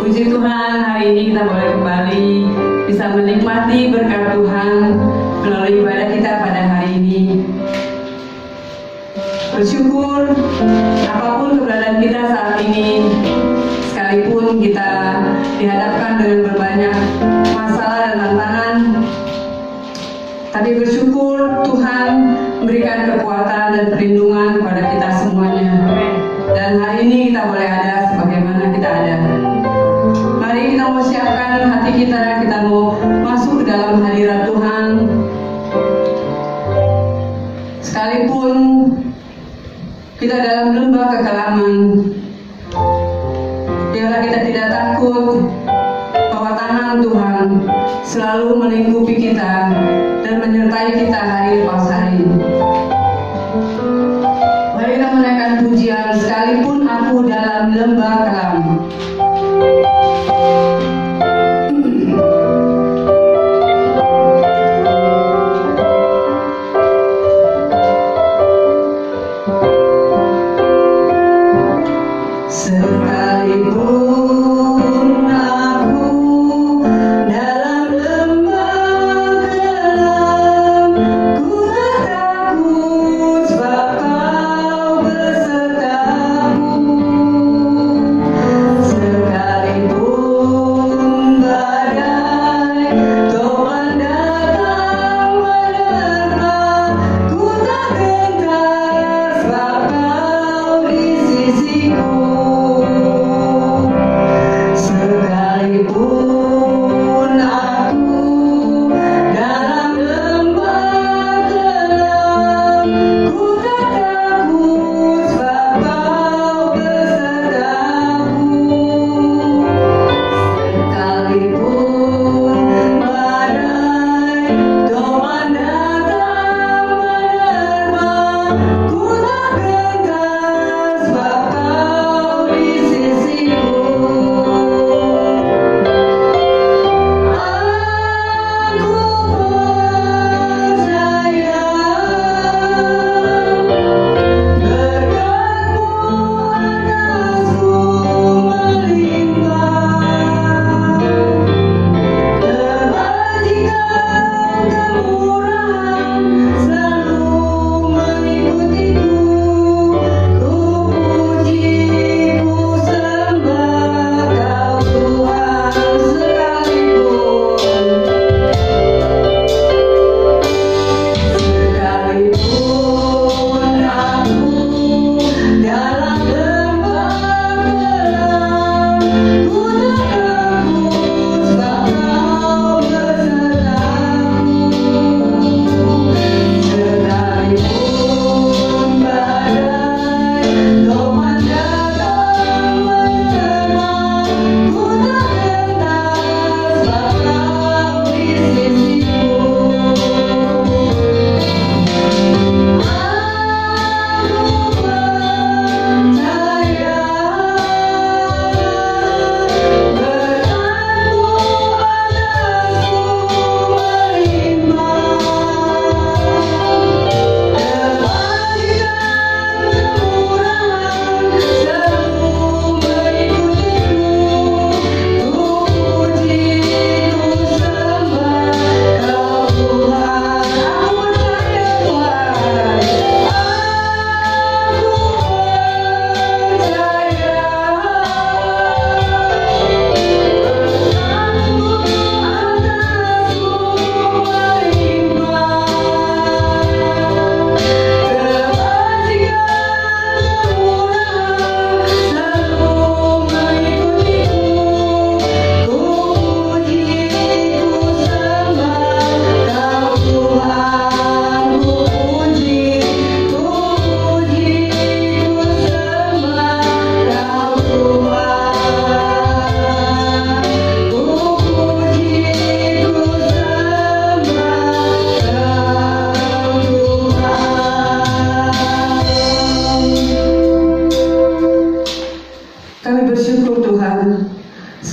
Puji Tuhan, hari ini kita boleh kembali bisa menikmati berkat Tuhan melalui ibadah kita pada hari ini. Bersyukur apapun keberadaan kita saat ini, sekalipun kita dihadapkan dengan berbanyak masalah dan tantangan, tapi bersyukur Tuhan memberikan kekuatan dan perlindungan kepada kita semuanya. Dan hari ini kita boleh ada sebagaimana kita ada. Mari kita mau siapkan hati kita mau masuk ke dalam hadirat Tuhan. Sekalipun kita dalam lembah kekelaman, biarlah kita tidak takut bahwa tangan Tuhan selalu melingkupi kita dan menyertai kita hari lepas hari. Mari kita menaikkan pujian, sekalipun aku dalam lembah kelam.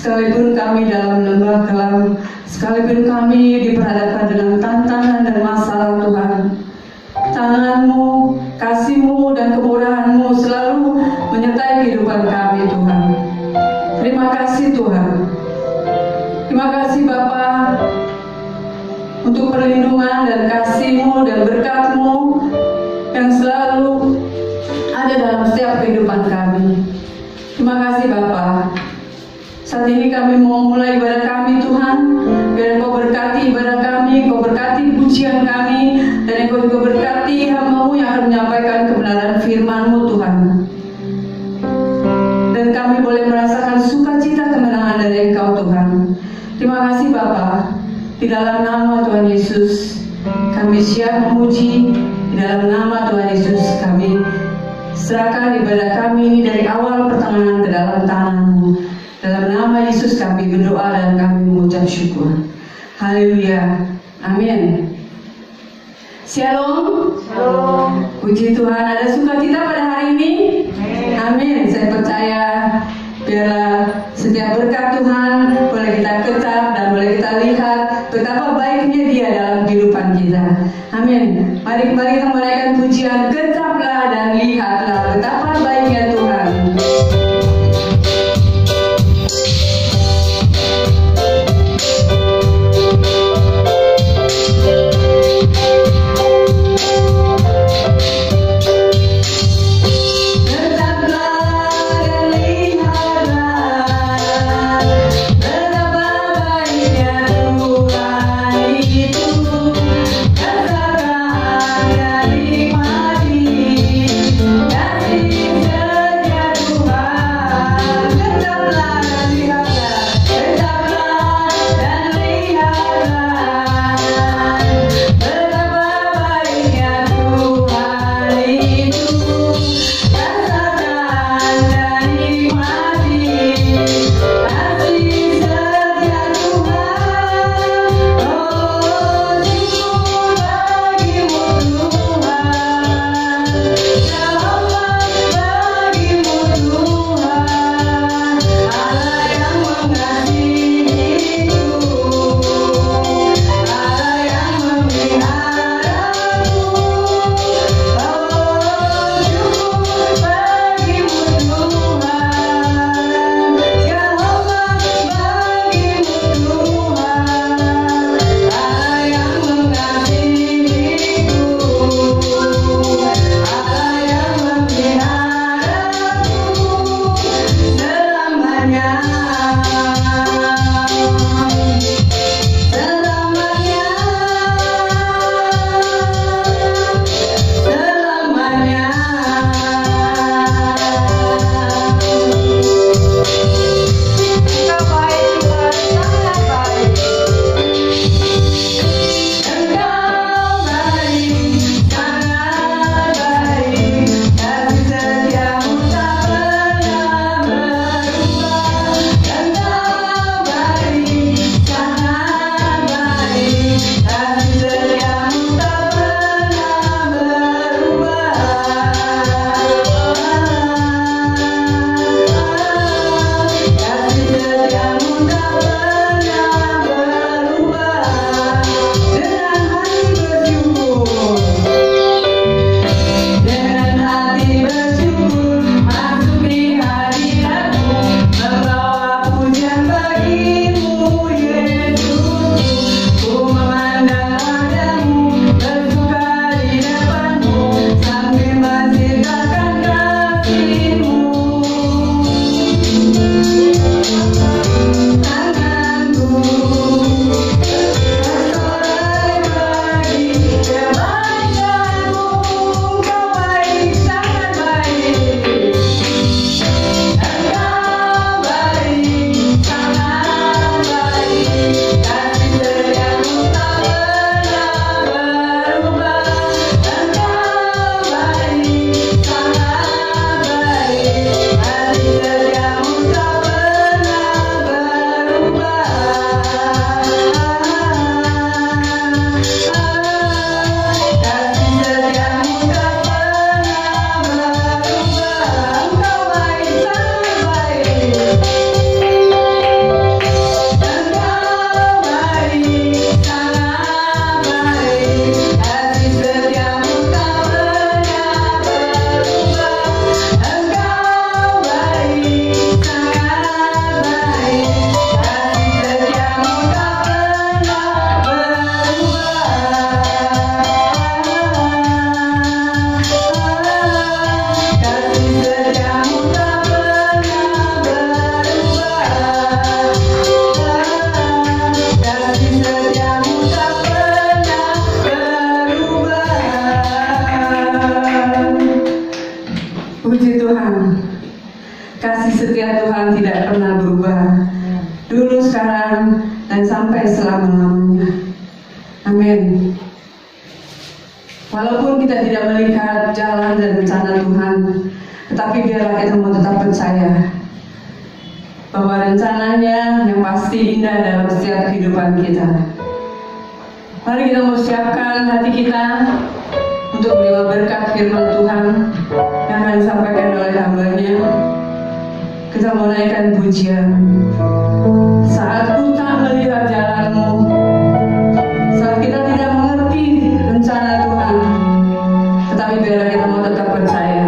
Sekalipun kami dalam lembah kelam, sekalipun kami diperhadapkan dengan tantangan dan masalah Tuhan, tangan-Mu, kasih-Mu dan kemurahan-Mu selalu menyertai kehidupan kami Tuhan. Terima kasih Tuhan. Terima kasih Bapa untuk perlindungan dan kasih-Mu dan berkat-Mu yang selalu ada dalam setiap kehidupan kami. Terima kasih Bapa. Saat ini kami mau mulai ibadah kami Tuhan. Biar Engkau berkati ibadah kami, Engkau berkati pujian kami, dan Engkau juga berkati hamba-Mu yang akan menyampaikan kebenaran firman-Mu Tuhan. Dan kami boleh merasakan sukacita kemenangan dari Engkau Tuhan. Terima kasih Bapa. Di dalam nama Tuhan Yesus kami siap memuji. Di dalam nama Tuhan Yesus kami serahkan ibadah kami ini dari awal pertengahan ke dalam tangan-Mu. Dalam nama Yesus kami berdoa dan kami mengucap syukur. Haleluya. Amin. Shalom. Shalom. Puji Tuhan, ada sukacita pada hari ini. Amin. Saya percaya biarlah setiap berkat Tuhan boleh kita ketap dan boleh kita lihat betapa baiknya Dia dalam kehidupan kita. Amin. Mari kembali kita menaikkan pujian, ketaplah dan lihatlah betapa baiknya Tuhan. Terima kasih. setia Tuhan tidak pernah berubah, dulu, sekarang, dan sampai selama-lamanya. Amin. Walaupun kita tidak melihat jalan dan rencana Tuhan, tetapi biarlah kita mau tetap percaya bahwa rencananya yang pasti indah dalam setiap kehidupan kita. Mari kita mau siapkan hati kita untuk menerima berkat firman Tuhan yang akan disampaikan oleh hamba-Nya. Kita mau naikkan pujian. Saat ku tak melihat jalanmu, saat kita tidak mengerti rencana Tuhan, tetapi biarlah kita mau tetap percaya.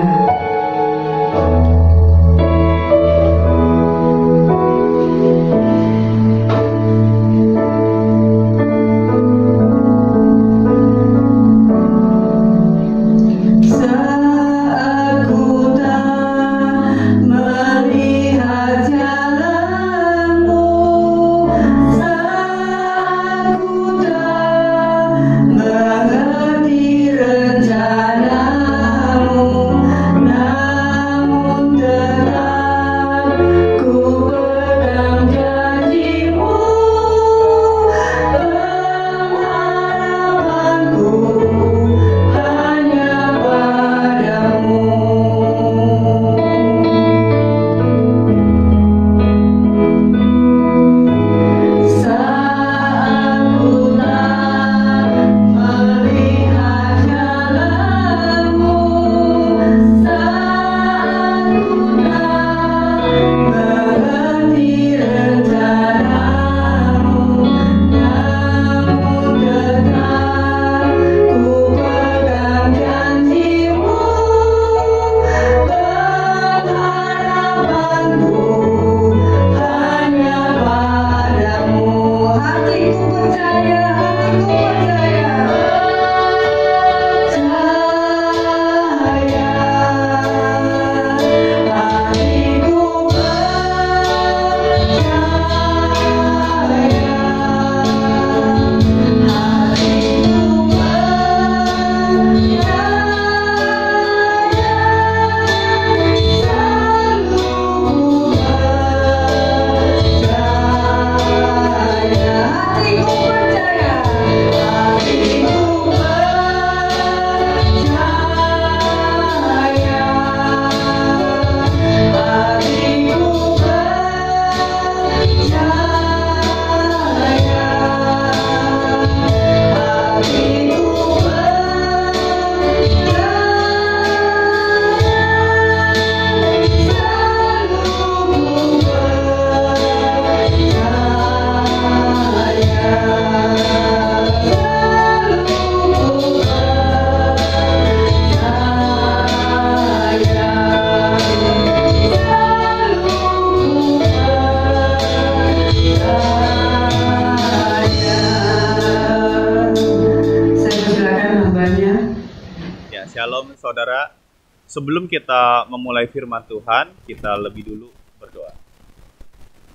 Saudara, sebelum kita memulai firman Tuhan, kita lebih dulu berdoa.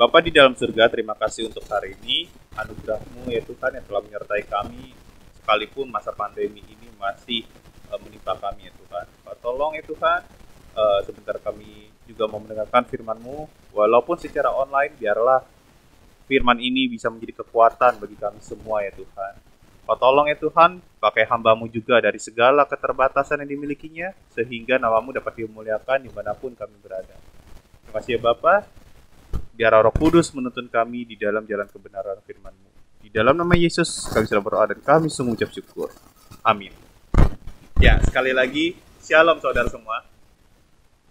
Bapa di dalam surga, terima kasih untuk hari ini, anugerah-Mu ya Tuhan yang telah menyertai kami, sekalipun masa pandemi ini masih menimpa kami ya Tuhan. Tolong ya Tuhan, sebentar kami juga mau mendengarkan firman-Mu, walaupun secara online, biarlah firman ini bisa menjadi kekuatan bagi kami semua ya Tuhan. Tolong ya Tuhan, pakai hamba-Mu juga dari segala keterbatasan yang dimilikinya, sehingga nama-Mu dapat dimuliakan dimanapun kami berada. Terima kasih ya Bapa, biar Roh Kudus menuntun kami di dalam jalan kebenaran firman-Mu. Di dalam nama Yesus, kami sudah berdoa dan kami mengucap syukur. Amin. Ya, sekali lagi, shalom saudara semua.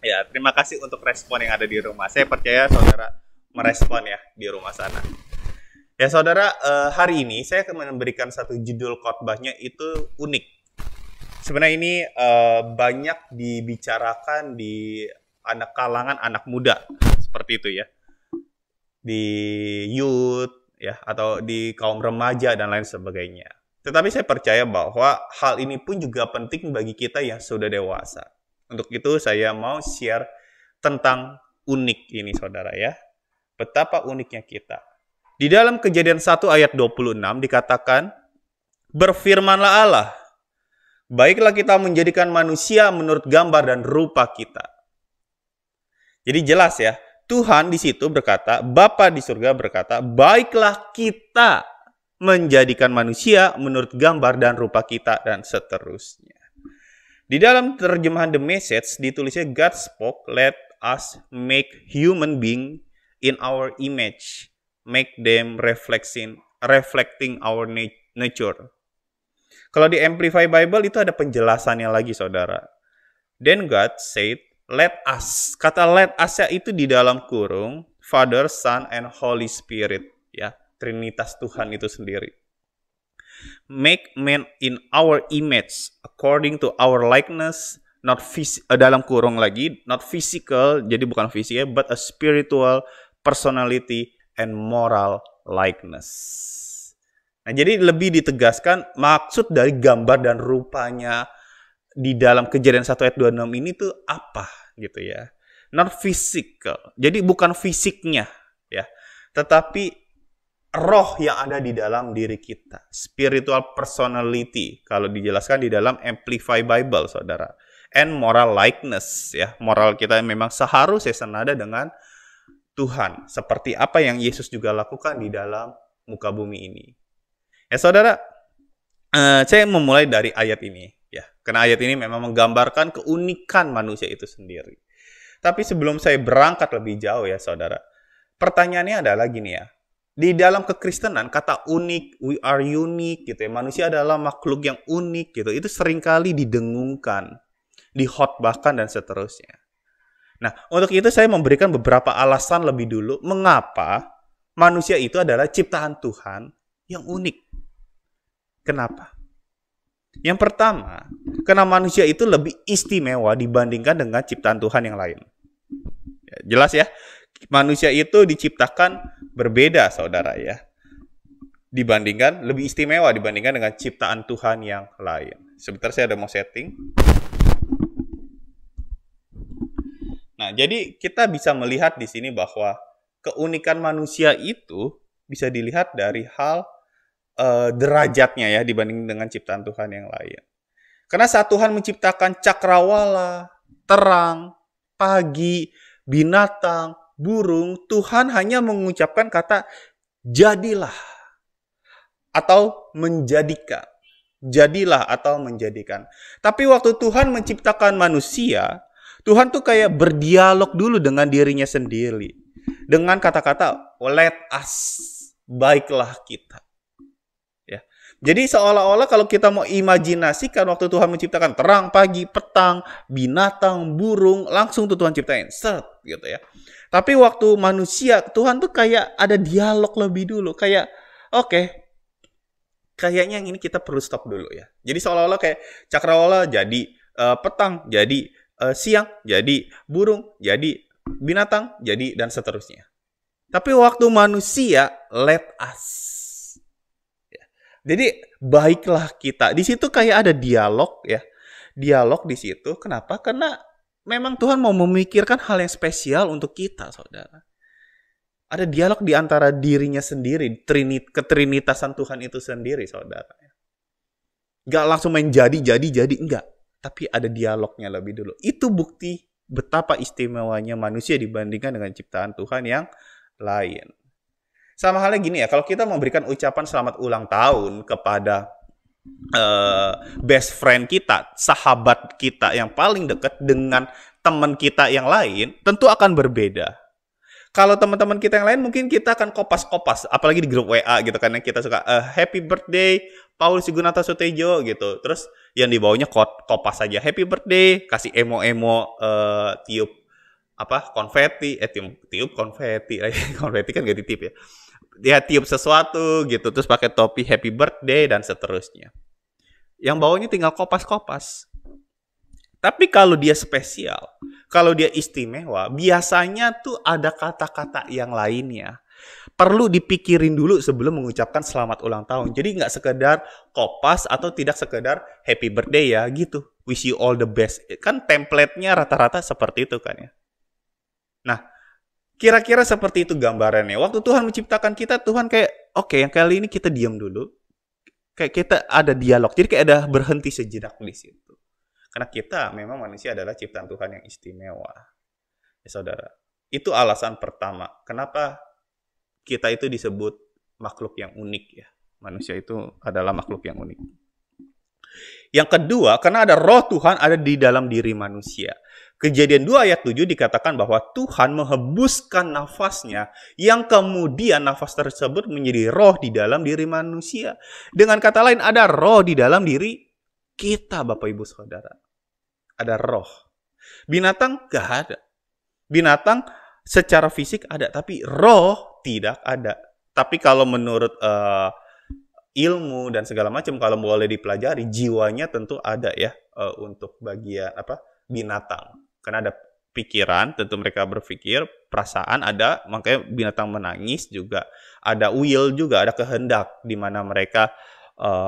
Ya, terima kasih untuk respon yang ada di rumah. Saya percaya saudara merespon ya di rumah sana. Ya saudara, hari ini saya akan memberikan satu judul khotbahnya itu unik. Sebenarnya ini banyak dibicarakan di kalangan anak muda, seperti itu ya. Di youth, ya, atau di kaum remaja dan lain sebagainya. Tetapi saya percaya bahwa hal ini pun juga penting bagi kita yang sudah dewasa. Untuk itu saya mau share tentang unik ini saudara ya. Betapa uniknya kita. Di dalam Kejadian 1 ayat 26 dikatakan, berfirmanlah Allah, baiklah kita menjadikan manusia menurut gambar dan rupa kita. Jadi jelas ya, Tuhan di situ berkata, Bapa di surga berkata, baiklah kita menjadikan manusia menurut gambar dan rupa kita, dan seterusnya. Di dalam terjemahan The Message ditulisnya, God spoke, let us make human being in our image, make them reflecting our nature. Kalau di Amplify Bible itu ada penjelasannya lagi, saudara. Then God said, let us. Kata let us itu di dalam kurung Father, Son, and Holy Spirit, ya, Trinitas Tuhan itu sendiri. Make man in our image, according to our likeness, not dalam kurung lagi, not physical, jadi bukan fisik ya, but a spiritual personality and moral likeness. Nah, jadi lebih ditegaskan maksud dari gambar dan rupanya di dalam Kejadian 1 ayat 26 ini tuh apa gitu ya. Not physical. Jadi bukan fisiknya ya, tetapi roh yang ada di dalam diri kita. Spiritual personality kalau dijelaskan di dalam Amplify Bible, saudara. And moral likeness ya. Moral kita memang seharusnya senada dengan Tuhan. Seperti apa yang Yesus juga lakukan di dalam muka bumi ini. Ya saudara, saya memulai dari ayat ini ya, karena ayat ini memang menggambarkan keunikan manusia itu sendiri. Tapi sebelum saya berangkat lebih jauh ya saudara, pertanyaannya adalah gini ya, di dalam kekristenan kata unik, we are unique gitu ya, manusia adalah makhluk yang unik gitu, itu seringkali didengungkan, dihotbahkan dan seterusnya. Nah, untuk itu saya memberikan beberapa alasan lebih dulu mengapa manusia itu adalah ciptaan Tuhan yang unik. Kenapa? Yang pertama, karena manusia itu lebih istimewa dibandingkan dengan ciptaan Tuhan yang lain. Ya, jelas ya, manusia itu diciptakan berbeda, saudara ya. Lebih istimewa dibandingkan dengan ciptaan Tuhan yang lain. Sebentar saya ada mau setting. Nah, jadi kita bisa melihat di sini bahwa keunikan manusia itu bisa dilihat dari hal derajatnya ya dibanding dengan ciptaan Tuhan yang lain. Karena saat Tuhan menciptakan cakrawala, terang, pagi, binatang, burung, Tuhan hanya mengucapkan kata jadilah atau menjadikan. Jadilah atau menjadikan. Tapi waktu Tuhan menciptakan manusia, Tuhan tuh kayak berdialog dulu dengan dirinya sendiri. Dengan kata-kata let us, baiklah kita. Jadi seolah-olah kalau kita mau imajinasikan waktu Tuhan menciptakan terang, pagi, petang, binatang, burung, langsung tuh Tuhan ciptain. Set, gitu ya. Tapi waktu manusia, Tuhan tuh kayak ada dialog lebih dulu. Kayak, oke, kayaknya yang ini kita perlu stop dulu ya. Jadi seolah-olah kayak cakrawala jadi petang, jadi siang, jadi burung, jadi binatang, jadi dan seterusnya. Tapi waktu manusia, let us. Jadi baiklah kita. Di situ kayak ada dialog ya. Dialog di situ. Kenapa? Karena memang Tuhan mau memikirkan hal yang spesial untuk kita, saudara. Ada dialog di antara dirinya sendiri, ketrinitasan Tuhan itu sendiri, saudara. Gak langsung main jadi, enggak. Tapi ada dialognya lebih dulu. Itu bukti betapa istimewanya manusia dibandingkan dengan ciptaan Tuhan yang lain. Sama halnya gini ya, kalau kita memberikan ucapan selamat ulang tahun kepada best friend kita, sahabat kita yang paling dekat dengan teman kita yang lain, tentu akan berbeda. Kalau teman-teman kita yang lain mungkin kita akan kopas-kopas, apalagi di grup WA gitu, karena kita suka happy birthday Paul Sigunata Sutejo gitu. Terus yang di bawahnya kopas aja happy birthday, kasih emo-emo tiup konfeti, tiup konfeti, konfeti kan gak ditiup ya. Dia tiup sesuatu gitu, terus pakai topi happy birthday dan seterusnya. Yang bawahnya tinggal kopas-kopas. Tapi kalau dia spesial, kalau dia istimewa, biasanya tuh ada kata-kata yang lainnya. Perlu dipikirin dulu sebelum mengucapkan selamat ulang tahun. Jadi nggak sekedar kopas atau tidak sekedar happy birthday ya gitu. Wish you all the best. Kan template-nya rata-rata seperti itu kan ya. Nah, kira-kira seperti itu gambarannya. Waktu Tuhan menciptakan kita, Tuhan kayak, oke, yang kali ini kita diam dulu. Kayak kita ada dialog. Jadi kayak ada berhenti sejenak di situ. Karena kita memang manusia adalah ciptaan Tuhan yang istimewa. Ya saudara. Itu alasan pertama. Kenapa kita itu disebut makhluk yang unik ya. Manusia itu adalah makhluk yang unik. Yang kedua, karena ada roh Tuhan ada di dalam diri manusia. Kejadian 2 ayat 7 dikatakan bahwa Tuhan menghembuskan nafasnya yang kemudian nafas tersebut menjadi roh di dalam diri manusia. Dengan kata lain, ada roh di dalam diri kita, Bapak Ibu Saudara. Ada roh. Binatang gak ada. Binatang secara fisik ada, tapi roh tidak ada. Tapi kalau menurut ilmu dan segala macam, kalau boleh dipelajari, jiwanya tentu ada ya untuk bagian binatang. Karena ada pikiran, tentu mereka berpikir, perasaan ada, makanya binatang menangis juga. Ada will juga, ada kehendak di mana mereka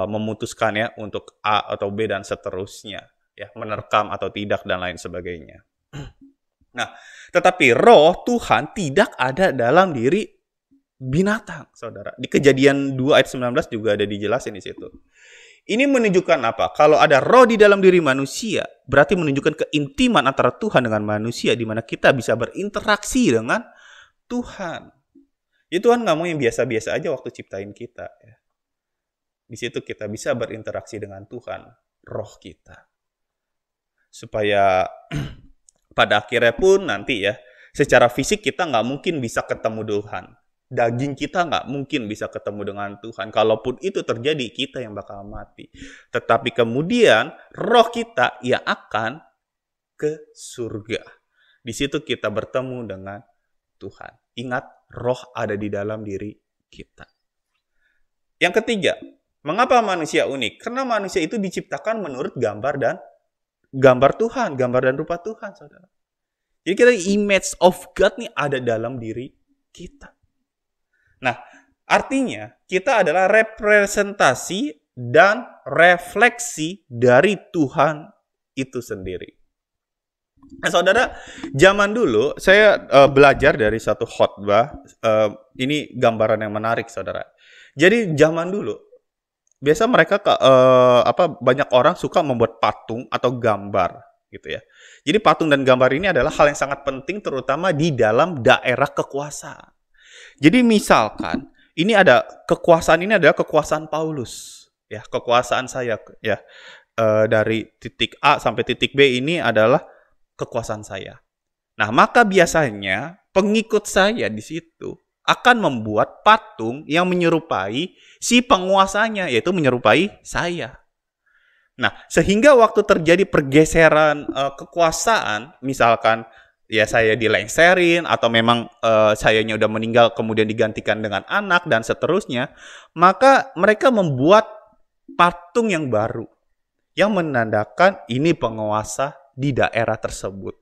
memutuskan ya untuk A atau B dan seterusnya, ya menerkam atau tidak dan lain sebagainya. Nah, tetapi roh Tuhan tidak ada dalam diri binatang, saudara. Di Kejadian 2 ayat 19 juga ada dijelasin di situ. Ini menunjukkan apa? Kalau ada roh di dalam diri manusia, berarti menunjukkan keintiman antara Tuhan dengan manusia, di mana kita bisa berinteraksi dengan Tuhan. Ya Tuhan nggak mau yang biasa-biasa aja waktu ciptain kita. Ya. Di situ kita bisa berinteraksi dengan Tuhan, roh kita. Supaya pada akhirnya pun nanti ya, secara fisik kita nggak mungkin bisa ketemu Tuhan. Daging kita nggak mungkin bisa ketemu dengan Tuhan. Kalaupun itu terjadi, kita yang bakal mati. Tetapi kemudian roh kita yang akan ke surga. Di situ kita bertemu dengan Tuhan. Ingat, roh ada di dalam diri kita. Yang ketiga, mengapa manusia unik? Karena manusia itu diciptakan menurut gambar Tuhan, gambar dan rupa Tuhan, saudara. Jadi kita image of God nih ada dalam diri kita. Nah, artinya kita adalah representasi dan refleksi dari Tuhan itu sendiri. Nah, saudara, zaman dulu saya belajar dari satu khotbah. Ini gambaran yang menarik, saudara. Jadi zaman dulu, biasa mereka banyak orang suka membuat patung atau gambar, gitu ya. Jadi patung dan gambar ini adalah hal yang sangat penting, terutama di dalam daerah kekuasaan. Jadi misalkan kekuasaan ini adalah kekuasaan Paulus, ya kekuasaan saya, ya dari titik A sampai titik B ini adalah kekuasaan saya. Nah maka biasanya pengikut saya di situ akan membuat patung yang menyerupai si penguasanya, yaitu menyerupai saya. Nah sehingga waktu terjadi pergeseran kekuasaan, misalkan ya saya dilengserin atau memang sayanya udah meninggal kemudian digantikan dengan anak dan seterusnya, maka mereka membuat patung yang baru yang menandakan ini penguasa di daerah tersebut.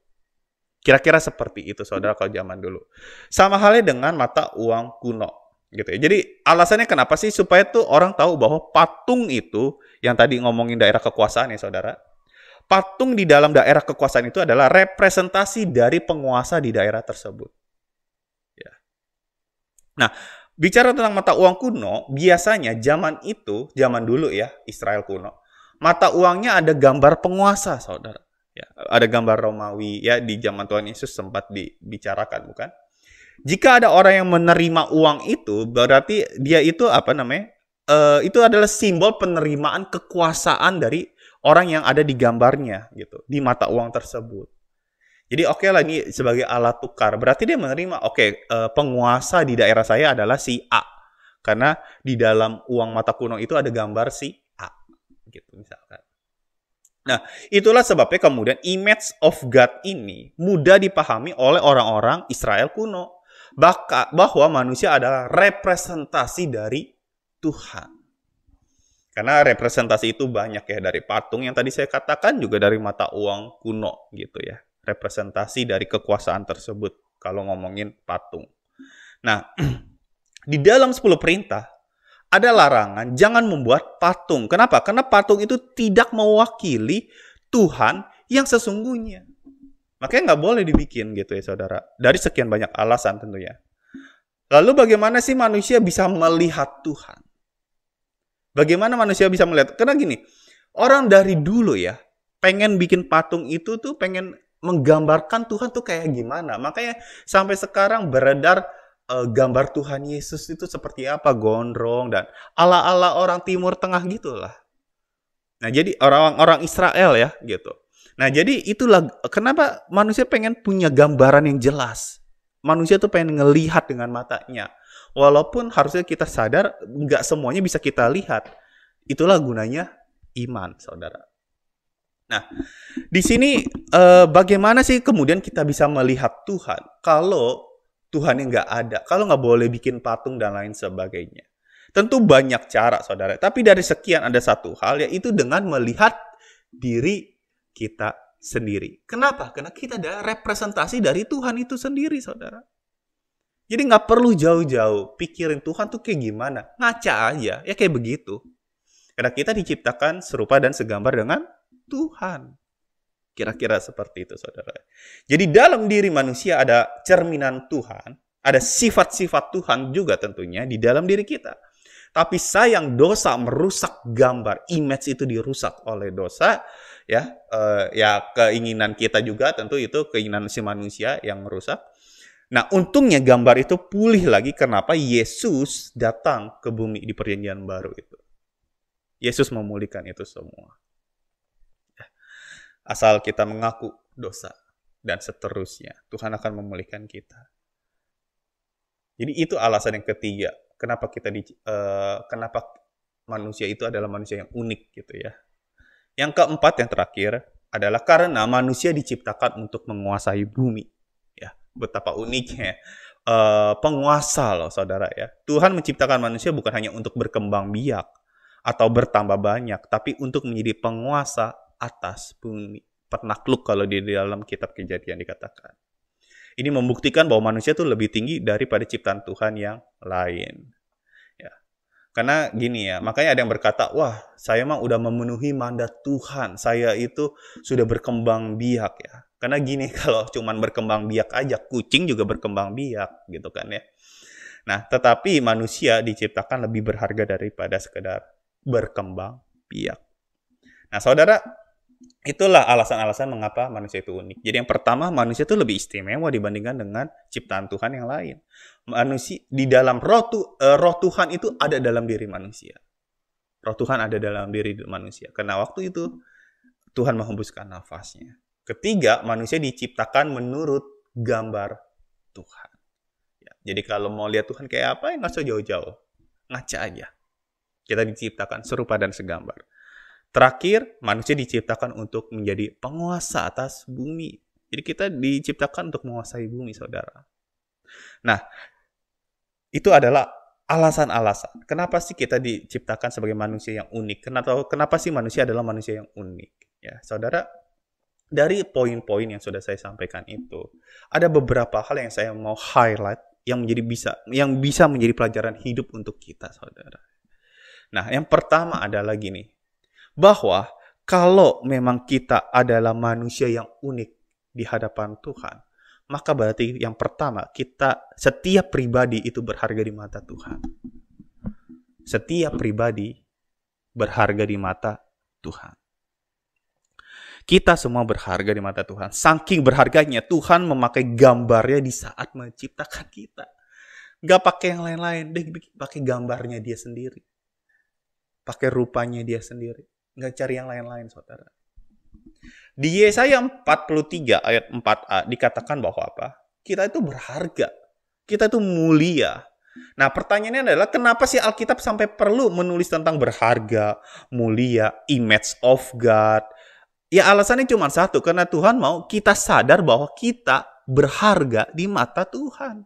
Kira-kira seperti itu, saudara, kalau zaman dulu. Sama halnya dengan mata uang kuno, gitu ya. Jadi alasannya kenapa sih? Supaya tuh orang tahu bahwa patung itu yang tadi ngomongin daerah kekuasaan ya, saudara. Patung di dalam daerah kekuasaan itu adalah representasi dari penguasa di daerah tersebut. Ya. Nah, bicara tentang mata uang kuno, biasanya zaman dulu ya, Israel kuno, mata uangnya ada gambar penguasa, saudara. Ya, ada gambar Romawi, ya di zaman Tuhan Yesus sempat dibicarakan, bukan? Jika ada orang yang menerima uang itu, berarti dia itu itu adalah simbol penerimaan kekuasaan dari orang yang ada di gambarnya gitu, di mata uang tersebut. Jadi oke lah ini sebagai alat tukar. Berarti dia menerima penguasa di daerah saya adalah si A. Karena di dalam uang mata kuno itu ada gambar si A gitu misalkan. Nah, itulah sebabnya kemudian image of God ini mudah dipahami oleh orang-orang Israel kuno. Bahwa manusia adalah representasi dari Tuhan. Karena representasi itu banyak ya, dari patung yang tadi saya katakan, juga dari mata uang kuno gitu ya. Representasi dari kekuasaan tersebut kalau ngomongin patung. Nah, di dalam 10 perintah ada larangan jangan membuat patung. Kenapa? Karena patung itu tidak mewakili Tuhan yang sesungguhnya. Makanya nggak boleh dibikin gitu ya, saudara. Dari sekian banyak alasan tentunya. Lalu bagaimana sih manusia bisa melihat Tuhan? Bagaimana manusia bisa melihat? Karena gini, orang dari dulu ya, pengen bikin patung itu tuh pengen menggambarkan Tuhan tuh kayak gimana. Makanya sampai sekarang beredar gambar Tuhan Yesus itu seperti apa, gondrong dan ala-ala orang Timur Tengah gitulah. Nah, jadi orang-orang Israel ya gitu. Nah, jadi itulah kenapa manusia pengen punya gambaran yang jelas. Manusia tuh pengen ngelihat dengan matanya. Walaupun harusnya kita sadar nggak semuanya bisa kita lihat. Itulah gunanya iman, saudara. Nah, di sini bagaimana sih kemudian kita bisa melihat Tuhan kalau Tuhan yang nggak ada, kalau nggak boleh bikin patung dan lain sebagainya. Tentu banyak cara, saudara. Tapi dari sekian ada satu hal, yaitu dengan melihat diri kita sendiri. Kenapa? Karena kita ada representasi dari Tuhan itu sendiri, saudara. Jadi nggak perlu jauh-jauh pikirin Tuhan tuh kayak gimana. Ngaca aja, ya kayak begitu. Karena kita diciptakan serupa dan segambar dengan Tuhan. Kira-kira seperti itu, saudara. Jadi dalam diri manusia ada cerminan Tuhan, ada sifat-sifat Tuhan juga tentunya di dalam diri kita. Tapi sayang dosa merusak gambar, image itu dirusak oleh dosa, ya keinginan kita juga tentu itu keinginan si manusia yang merusak. Nah, untungnya gambar itu pulih lagi. Kenapa? Yesus datang ke bumi di perjanjian baru itu. Yesus memulihkan itu semua. Asal kita mengaku dosa dan seterusnya, Tuhan akan memulihkan kita. Jadi itu alasan yang ketiga, kenapa kenapa manusia itu adalah manusia yang unik gitu ya. Yang keempat, yang terakhir adalah karena manusia diciptakan untuk menguasai bumi. Ya, betapa uniknya penguasa loh, saudara ya. Tuhan menciptakan manusia bukan hanya untuk berkembang biak atau bertambah banyak, tapi untuk menjadi penguasa atas bumi, penakluk kalau di dalam kitab Kejadian dikatakan. Ini membuktikan bahwa manusia itu lebih tinggi daripada ciptaan Tuhan yang lain. Ya. Karena gini ya, makanya ada yang berkata, wah saya mah udah memenuhi mandat Tuhan, saya itu sudah berkembang biak ya. Karena gini, kalau cuman berkembang biak aja, kucing juga berkembang biak gitu kan ya. Nah, tetapi manusia diciptakan lebih berharga daripada sekedar berkembang biak. Nah, saudara, itulah alasan-alasan mengapa manusia itu unik. Jadi yang pertama, manusia itu lebih istimewa dibandingkan dengan ciptaan Tuhan yang lain. Manusia di dalam roh Tuhan itu ada dalam diri manusia. Roh Tuhan ada dalam diri manusia. Karena waktu itu Tuhan menghembuskan nafasnya. Ketiga, manusia diciptakan menurut gambar Tuhan. Ya, jadi kalau mau lihat Tuhan kayak apa, nggak usah jauh-jauh. Ngaca aja. Kita diciptakan serupa dan segambar. Terakhir, manusia diciptakan untuk menjadi penguasa atas bumi. Jadi kita diciptakan untuk menguasai bumi, saudara. Nah, itu adalah alasan-alasan. Kenapa sih kita diciptakan sebagai manusia yang unik? Kenapa sih manusia adalah manusia yang unik? Ya, saudara, dari poin-poin yang sudah saya sampaikan itu, ada beberapa hal yang saya mau highlight yang bisa menjadi pelajaran hidup untuk kita, saudara. Nah, yang pertama adalah gini. Bahwa kalau memang kita adalah manusia yang unik di hadapan Tuhan, maka berarti yang pertama, setiap pribadi itu berharga di mata Tuhan. Setiap pribadi berharga di mata Tuhan. Kita semua berharga di mata Tuhan. Saking berharganya, Tuhan memakai gambarnya di saat menciptakan kita. Gak pakai yang lain-lain, deh pakai gambarnya dia sendiri. Pakai rupanya dia sendiri. Nggak cari yang lain-lain, saudara. Di Yesaya 43 ayat 4a dikatakan bahwa apa? Kita itu berharga. Kita itu mulia. Nah, pertanyaannya adalah kenapa sih Alkitab sampai perlu menulis tentang berharga, mulia, image of God? Ya alasannya cuma satu, karena Tuhan mau kita sadar bahwa kita berharga di mata Tuhan.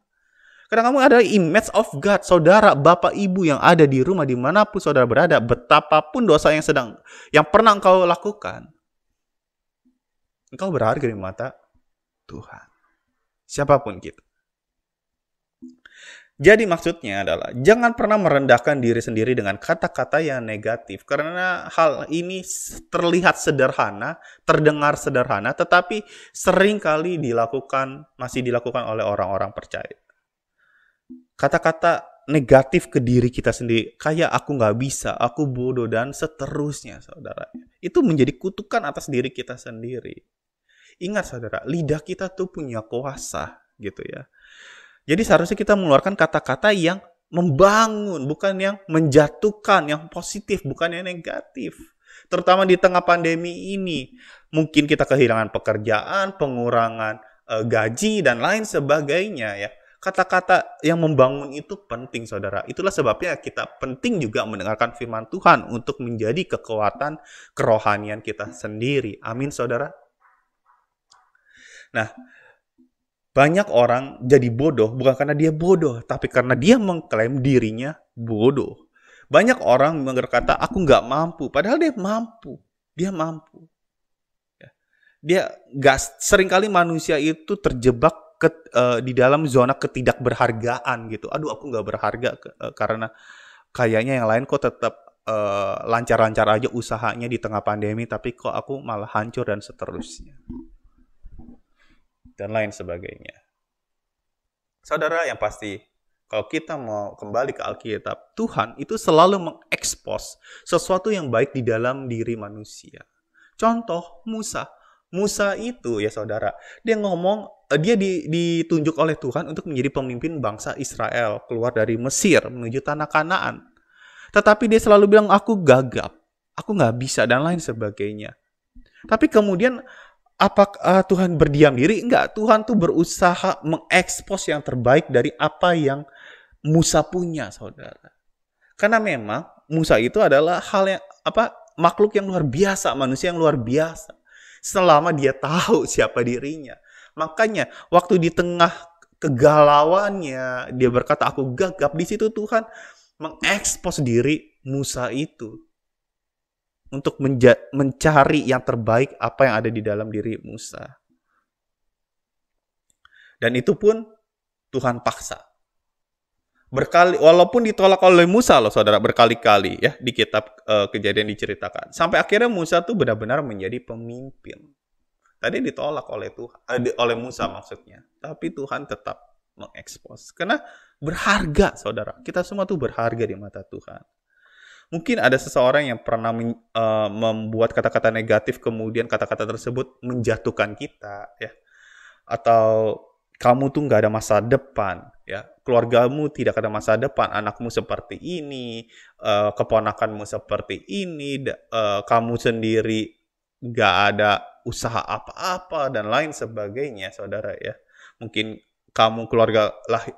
Karena kamu adalah image of God, saudara, bapak, ibu yang ada di rumah dimanapun saudara berada, betapapun dosa yang pernah engkau lakukan, engkau berharga di mata Tuhan. Siapapun kita. Jadi maksudnya adalah jangan pernah merendahkan diri sendiri dengan kata-kata yang negatif, karena hal ini terlihat sederhana, terdengar sederhana, tetapi seringkali masih dilakukan oleh orang-orang percaya. Kata-kata negatif ke diri kita sendiri, kayak aku nggak bisa, aku bodoh, dan seterusnya, saudara. Itu menjadi kutukan atas diri kita sendiri. Ingat saudara, lidah kita tuh punya kuasa gitu ya. Jadi seharusnya kita mengeluarkan kata-kata yang membangun, bukan yang menjatuhkan, yang positif, bukan yang negatif. Terutama di tengah pandemi ini, mungkin kita kehilangan pekerjaan, pengurangan gaji, dan lain sebagainya ya. Kata-kata yang membangun itu penting, saudara. Itulah sebabnya kita penting juga mendengarkan firman Tuhan untuk menjadi kekuatan kerohanian kita sendiri. Amin, saudara. Nah, banyak orang jadi bodoh bukan karena dia bodoh, tapi karena dia mengklaim dirinya bodoh. Banyak orang berkata, aku nggak mampu, padahal dia mampu. Dia mampu. Dia nggak, seringkali manusia itu terjebak di dalam zona ketidakberhargaan gitu. Aduh, aku nggak berharga karena kayaknya yang lain kok tetap lancar-lancar aja usahanya di tengah pandemi, tapi kok aku malah hancur dan seterusnya. Dan lain sebagainya. Saudara, yang pasti, kalau kita mau kembali ke Alkitab, Tuhan itu selalu mengekspos sesuatu yang baik di dalam diri manusia. Contoh, Musa. Musa itu ya saudara, dia ngomong, dia ditunjuk oleh Tuhan untuk menjadi pemimpin bangsa Israel, keluar dari Mesir menuju tanah Kanaan. Tetapi dia selalu bilang, aku gagap, aku nggak bisa, dan lain sebagainya. Tapi kemudian, apakah Tuhan berdiam diri? Enggak, Tuhan tuh berusaha mengekspos yang terbaik dari apa yang Musa punya, saudara. Karena memang Musa itu adalah makhluk yang luar biasa, manusia yang luar biasa. Selama dia tahu siapa dirinya. Makanya waktu di tengah kegalauannya, dia berkata, aku gagap. Di situ Tuhan mengekspos diri Musa itu untuk mencari yang terbaik apa yang ada di dalam diri Musa. Dan itu pun Tuhan paksa. Walaupun ditolak oleh Musa loh saudara, berkali-kali ya di kitab Kejadian diceritakan. Sampai akhirnya Musa tuh benar-benar menjadi pemimpin. Tadi ditolak oleh oleh Musa maksudnya. Tapi Tuhan tetap mengekspos. Karena berharga saudara. Kita semua tuh berharga di mata Tuhan. Mungkin ada seseorang yang pernah membuat kata-kata negatif, kemudian kata-kata tersebut menjatuhkan kita ya. Atau kamu tuh nggak ada masa depan, ya, keluargamu tidak ada masa depan, anakmu seperti ini, keponakanmu seperti ini, kamu sendiri nggak ada usaha apa-apa dan lain sebagainya, saudara ya. Mungkin kamu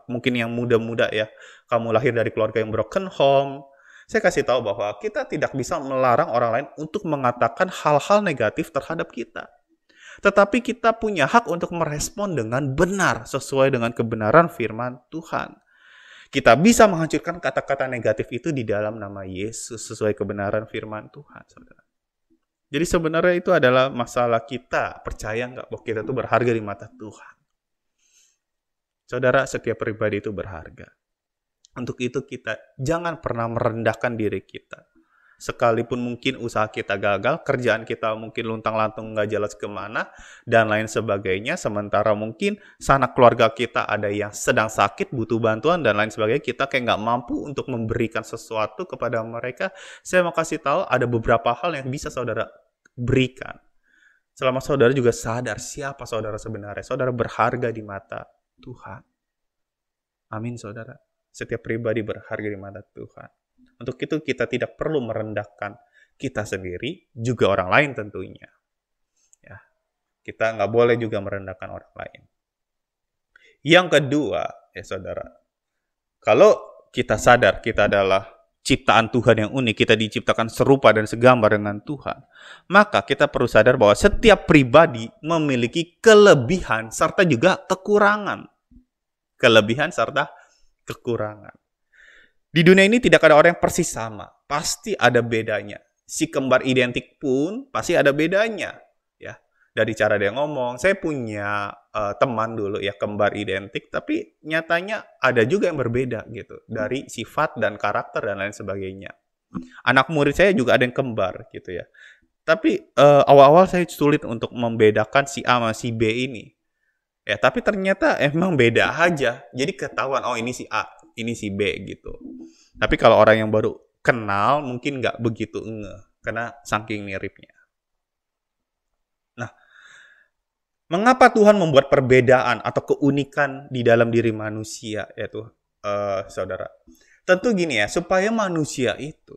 mungkin yang muda-muda ya, kamu lahir dari keluarga yang broken home. Saya kasih tahu bahwa kita tidak bisa melarang orang lain untuk mengatakan hal-hal negatif terhadap kita. Tetapi kita punya hak untuk merespon dengan benar, sesuai dengan kebenaran firman Tuhan. Kita bisa menghancurkan kata-kata negatif itu di dalam nama Yesus, sesuai kebenaran firman Tuhan, saudara. Jadi sebenarnya itu adalah masalah kita, percaya nggak bahwa kita itu berharga di mata Tuhan. Saudara, setiap pribadi itu berharga. Untuk itu kita jangan pernah merendahkan diri kita. Sekalipun mungkin usaha kita gagal, kerjaan kita mungkin luntang-lantung nggak jelas kemana, dan lain sebagainya, sementara mungkin sanak keluarga kita ada yang sedang sakit, butuh bantuan, dan lain sebagainya, kita kayak nggak mampu untuk memberikan sesuatu kepada mereka. Saya mau kasih tahu, ada beberapa hal yang bisa saudara berikan. Selama saudara juga sadar siapa saudara sebenarnya, saudara berharga di mata Tuhan. Amin, saudara. Setiap pribadi berharga di mata Tuhan. Untuk itu kita tidak perlu merendahkan kita sendiri, juga orang lain tentunya. Ya, kita nggak boleh juga merendahkan orang lain. Yang kedua, ya saudara, kalau kita sadar kita adalah ciptaan Tuhan yang unik, kita diciptakan serupa dan segambar dengan Tuhan, maka kita perlu sadar bahwa setiap pribadi memiliki kelebihan serta juga kekurangan. Kelebihan serta kekurangan. Di dunia ini tidak ada orang yang persis sama. Pasti ada bedanya. Si kembar identik pun pasti ada bedanya. Ya, dari cara dia ngomong. Saya punya teman dulu ya, kembar identik. Tapi nyatanya ada juga yang berbeda gitu. Dari sifat dan karakter dan lain sebagainya. Anak murid saya juga ada yang kembar gitu ya. Tapi awal-awal saya sulit untuk membedakan si A sama si B ini. Ya, tapi ternyata emang beda aja. Jadi ketahuan, oh ini si A, ini si B gitu. Tapi kalau orang yang baru kenal mungkin nggak begitu ngeh karena saking miripnya. Nah, Mengapa Tuhan membuat perbedaan atau keunikan di dalam diri manusia, yaitu saudara? Tentu gini ya, supaya manusia itu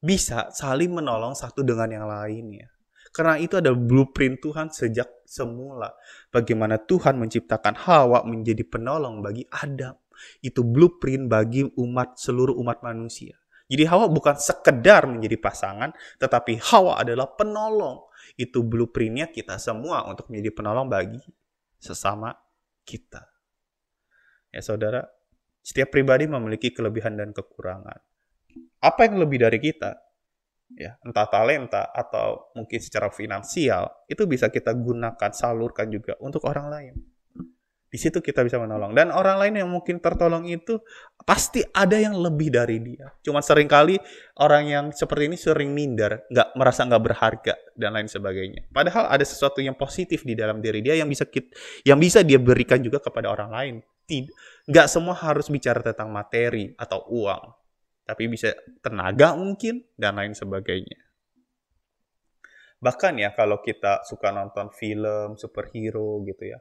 bisa saling menolong satu dengan yang lainnya. Karena itu ada blueprint Tuhan sejak semula. Bagaimana Tuhan menciptakan Hawa menjadi penolong bagi Adam. Itu blueprint bagi seluruh umat manusia. Jadi Hawa bukan sekedar menjadi pasangan, tetapi Hawa adalah penolong. Itu blueprintnya kita semua untuk menjadi penolong bagi sesama kita. Ya saudara, setiap pribadi memiliki kelebihan dan kekurangan. Apa yang lebih dari kita? Ya, entah talenta atau mungkin secara finansial, itu bisa kita gunakan, salurkan juga untuk orang lain. Di situ kita bisa menolong. Dan orang lain yang mungkin tertolong itu pasti ada yang lebih dari dia. Cuma seringkali orang yang seperti ini sering minder, merasa nggak berharga dan lain sebagainya. Padahal ada sesuatu yang positif di dalam diri dia yang bisa dia berikan juga kepada orang lain. Nggak semua harus bicara tentang materi atau uang, tapi bisa tenaga mungkin dan lain sebagainya. Bahkan ya kalau kita suka nonton film superhero gitu ya,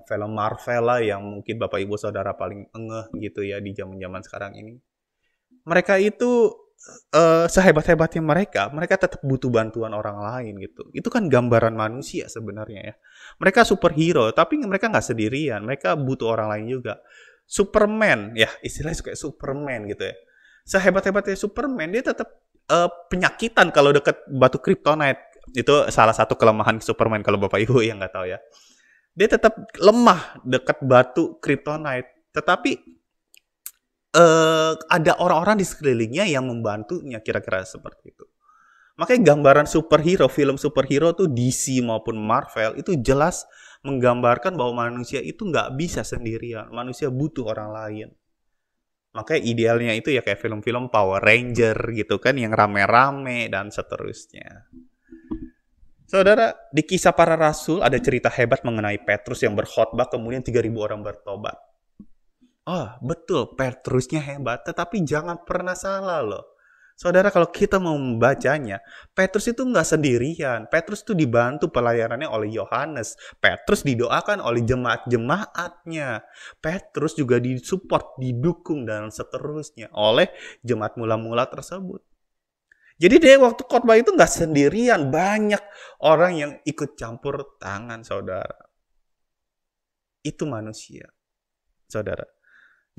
film Marvel lah yang mungkin Bapak Ibu Saudara paling ngeh gitu ya di zaman-zaman sekarang ini. Mereka itu sehebat-hebatnya mereka tetap butuh bantuan orang lain gitu. Itu kan gambaran manusia sebenarnya ya. Mereka superhero, tapi mereka nggak sendirian. Mereka butuh orang lain juga. Superman, ya istilahnya kayak Superman gitu ya. Sehebat-hebatnya Superman, dia tetap penyakitan kalau deket batu kryptonite. Itu salah satu kelemahan Superman kalau Bapak Ibu yang nggak tahu ya. Dia tetap lemah dekat batu kryptonite. Tetapi ada orang-orang di sekelilingnya yang membantunya, kira-kira seperti itu. Makanya gambaran superhero, film superhero tuh DC maupun Marvel itu jelas menggambarkan bahwa manusia itu nggak bisa sendirian. Manusia butuh orang lain. Makanya idealnya itu ya kayak film-film Power Ranger gitu kan, yang rame-rame dan seterusnya. Saudara, di Kisah Para Rasul ada cerita hebat mengenai Petrus yang berkhotbah kemudian 3.000 orang bertobat. Oh, betul, Petrusnya hebat, tetapi jangan pernah salah loh. Saudara, kalau kita mau membacanya, Petrus itu nggak sendirian. Petrus itu dibantu pelayanannya oleh Yohanes. Petrus didoakan oleh jemaat-jemaatnya. Petrus juga disupport, didukung, dan seterusnya oleh jemaat mula-mula tersebut. Jadi dia waktu khotbah itu nggak sendirian. Banyak orang yang ikut campur tangan, saudara. Itu manusia, saudara.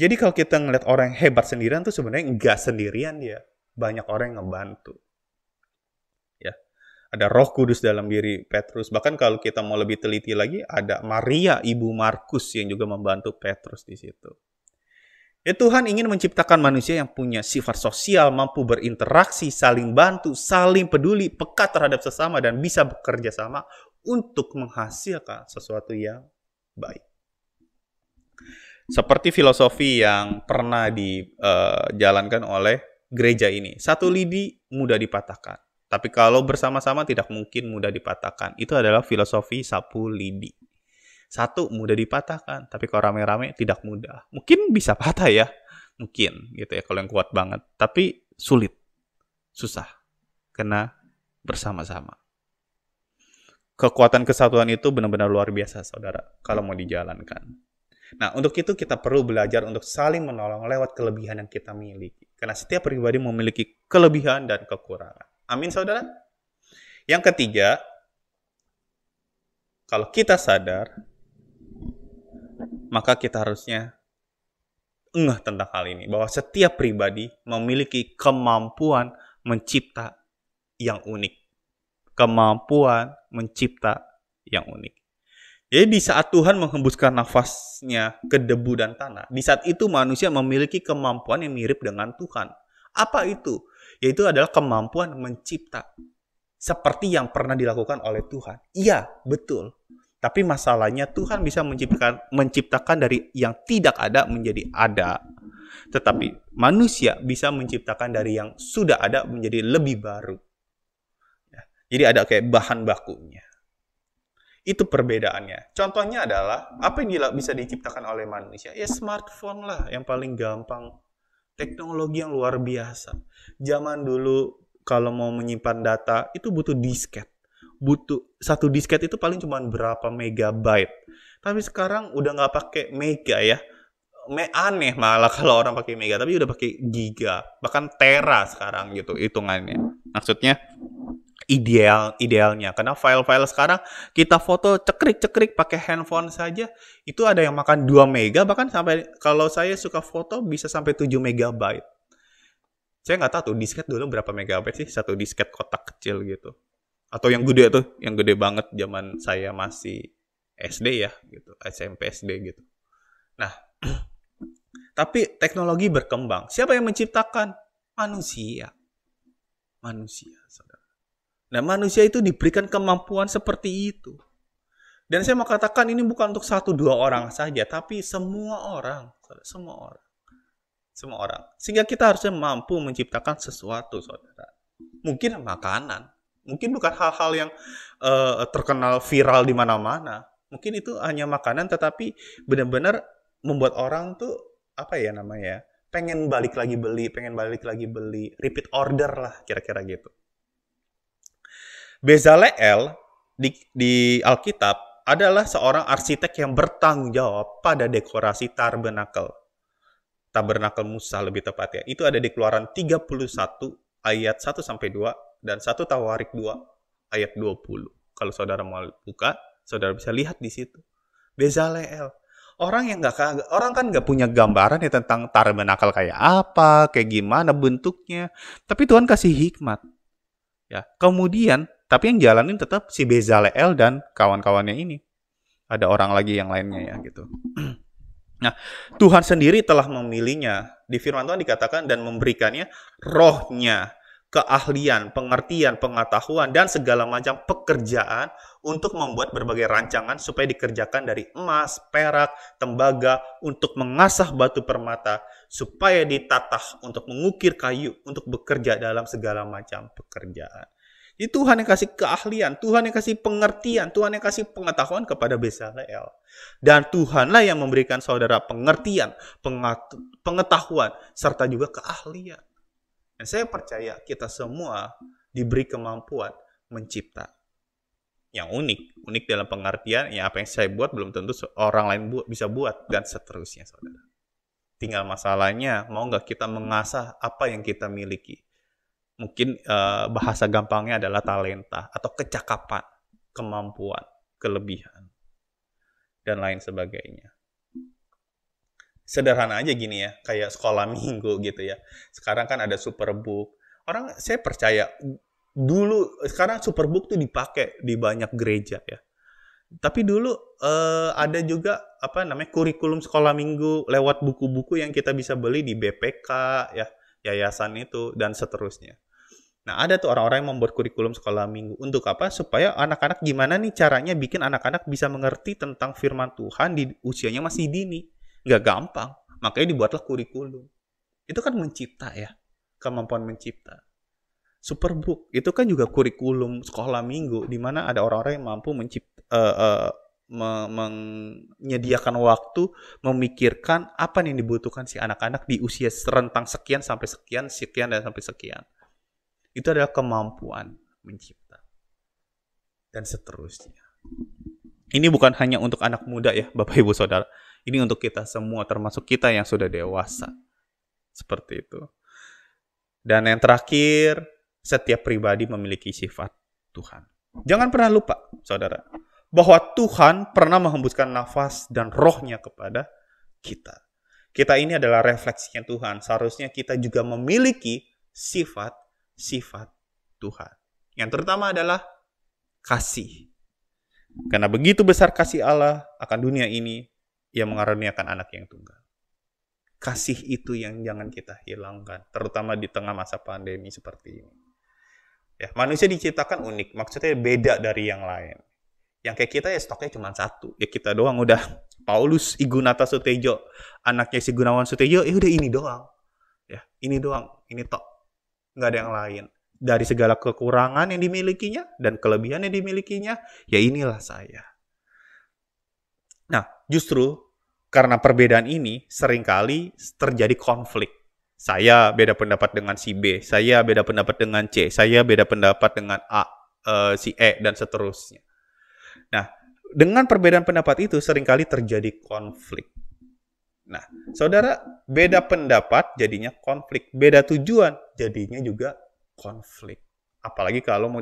Jadi kalau kita ngeliat orang yang hebat sendirian tuh sebenarnya nggak sendirian dia. Banyak orang yang ngebantu. Ya, ada Roh Kudus dalam diri Petrus. Bahkan kalau kita mau lebih teliti lagi, ada Maria, ibu Markus yang juga membantu Petrus di situ. Ya, Tuhan ingin menciptakan manusia yang punya sifat sosial, mampu berinteraksi, saling bantu, saling peduli, peka terhadap sesama, dan bisa bekerja sama untuk menghasilkan sesuatu yang baik. Seperti filosofi yang pernah dijalankan oleh gereja ini. Satu lidi mudah dipatahkan. Tapi kalau bersama-sama tidak mungkin mudah dipatahkan. Itu adalah filosofi sapu lidi. Satu mudah dipatahkan. Tapi kalau rame-rame tidak mudah. Mungkin bisa patah ya. Mungkin gitu ya kalau yang kuat banget. Tapi sulit. Susah. Karena bersama-sama. Kekuatan kesatuan itu benar-benar luar biasa, saudara. Kalau mau dijalankan. Nah, untuk itu kita perlu belajar untuk saling menolong lewat kelebihan yang kita miliki. Karena setiap pribadi memiliki kelebihan dan kekurangan. Amin, saudara? Yang ketiga, kalau kita sadar, maka kita harusnya ngeh tentang hal ini. Bahwa setiap pribadi memiliki kemampuan mencipta yang unik. Kemampuan mencipta yang unik. Jadi di saat Tuhan menghembuskan nafasnya ke debu dan tanah, di saat itu manusia memiliki kemampuan yang mirip dengan Tuhan. Apa itu? Yaitu adalah kemampuan mencipta. Seperti yang pernah dilakukan oleh Tuhan. Iya, betul. Tapi masalahnya Tuhan bisa menciptakan dari yang tidak ada menjadi ada. Tetapi manusia bisa menciptakan dari yang sudah ada menjadi lebih baru. Jadi ada kayak bahan bakunya. Itu perbedaannya. Contohnya adalah, apa yang bisa diciptakan oleh manusia? Ya smartphone lah, yang paling gampang. Teknologi yang luar biasa. Zaman dulu, kalau mau menyimpan data, itu butuh disket. butuh satu disket itu paling cuma berapa megabyte. Tapi sekarang udah nggak pakai mega ya. Aneh malah kalau orang pakai mega, tapi udah pakai giga, bahkan tera sekarang gitu hitungannya. Maksudnya idealnya, karena file-file sekarang kita foto cekrik pakai handphone saja itu ada yang makan 2 mega, bahkan sampai kalau saya suka foto bisa sampai 7 megabyte. Saya nggak tahu tuh disket dulu berapa megabyte sih satu disket kotak kecil gitu. Atau yang gede tuh, yang gede banget zaman saya masih SD ya gitu, SMP SD gitu. Nah, tapi teknologi berkembang. Siapa yang menciptakan? Manusia. Manusia, saudara. Nah, manusia itu diberikan kemampuan seperti itu. Dan saya mau katakan ini bukan untuk 1-2 orang saja, tapi semua orang. Saudara, semua orang. Semua orang. Sehingga kita harusnya mampu menciptakan sesuatu, saudara. Mungkin makanan. Mungkin bukan hal-hal yang terkenal viral di mana-mana. Mungkin itu hanya makanan, tetapi benar-benar membuat orang tuh, apa ya namanya, pengen balik lagi beli, repeat order lah, kira-kira gitu. Bezaleel di Alkitab adalah seorang arsitek yang bertanggung jawab pada dekorasi tabernakel Musa lebih tepatnya. Itu ada di Keluaran 31 ayat 1-2 dan 1 Tawarik 2 ayat 20. Kalau saudara mau buka, saudara bisa lihat di situ. Bezaleel. Orang kan nggak punya gambaran ya tentang tabernakel kayak apa, kayak gimana bentuknya. Tapi Tuhan kasih hikmat. Ya, kemudian, tapi yang jalanin tetap si Bezaleel dan kawan-kawannya ini. Ada orang lagi yang lainnya ya gitu. Nah, Tuhan sendiri telah memilihnya. Di firman Tuhan dikatakan dan memberikannya rohnya, keahlian, pengertian, pengetahuan, dan segala macam pekerjaan untuk membuat berbagai rancangan supaya dikerjakan dari emas, perak, tembaga, untuk mengasah batu permata, supaya ditatah untuk mengukir kayu, untuk bekerja dalam segala macam pekerjaan. Jadi Tuhan yang kasih keahlian, Tuhan yang kasih pengertian, Tuhan yang kasih pengetahuan kepada Bezaleel. Dan Tuhanlah yang memberikan saudara pengertian, pengetahuan, serta juga keahlian. Dan saya percaya kita semua diberi kemampuan mencipta. Yang unik dalam pengertian, ya apa yang saya buat belum tentu orang lain bisa buat, dan seterusnya, saudara. Tinggal masalahnya, mau nggak kita mengasah apa yang kita miliki. Mungkin bahasa gampangnya adalah talenta, atau kecakapan, kemampuan, kelebihan, dan lain sebagainya. Sederhana aja gini ya, kayak sekolah minggu gitu ya. Sekarang kan ada Superbook. Saya percaya dulu, sekarang Superbook tuh dipakai di banyak gereja ya. Tapi dulu ada juga kurikulum sekolah minggu lewat buku-buku yang kita bisa beli di BPK ya, yayasan itu dan seterusnya. Nah, ada tuh orang-orang yang membuat kurikulum sekolah minggu. Untuk apa? Supaya anak-anak gimana nih caranya bikin anak-anak bisa mengerti tentang firman Tuhan di usianya masih dini. Nggak gampang. Makanya dibuatlah kurikulum. Itu kan mencipta ya. Kemampuan mencipta. Superbook. Itu kan juga kurikulum sekolah minggu. Di mana ada orang-orang yang mampu menyediakan waktu, memikirkan apa yang dibutuhkan si anak-anak di usia rentang sekian sampai sekian, dan sampai sekian. Itu adalah kemampuan mencipta. Dan seterusnya. Ini bukan hanya untuk anak muda ya, Bapak Ibu Saudara. Ini untuk kita semua, termasuk kita yang sudah dewasa. Seperti itu. Dan yang terakhir, setiap pribadi memiliki sifat Tuhan. Jangan pernah lupa, saudara, bahwa Tuhan pernah menghembuskan nafas dan rohnya kepada kita. Kita ini adalah refleksinya Tuhan. Seharusnya kita juga memiliki sifat Tuhan. Yang terutama adalah kasih. Karena begitu besar kasih Allah akan dunia ini, Ia mengaruniakan anak yang tunggal. Kasih itu yang jangan kita hilangkan, terutama di tengah masa pandemi seperti ini. Ya, manusia diciptakan unik, maksudnya beda dari yang lain. Yang kayak kita ya stoknya cuma satu, ya kita doang udah. Paulus Igunata Sutejo, anaknya si Gunawan Sutejo, ya udah ini doang. Ya, ini doang, ini tok. Nggak ada yang lain. Dari segala kekurangan yang dimilikinya dan kelebihan yang dimilikinya, ya inilah saya. Nah, justru karena perbedaan ini seringkali terjadi konflik. Saya beda pendapat dengan si B, saya beda pendapat dengan C, saya beda pendapat dengan A. si E dan seterusnya. Nah, dengan perbedaan pendapat itu seringkali terjadi konflik. Nah, saudara, beda pendapat jadinya konflik, beda tujuan jadinya juga konflik. Apalagi kalau mau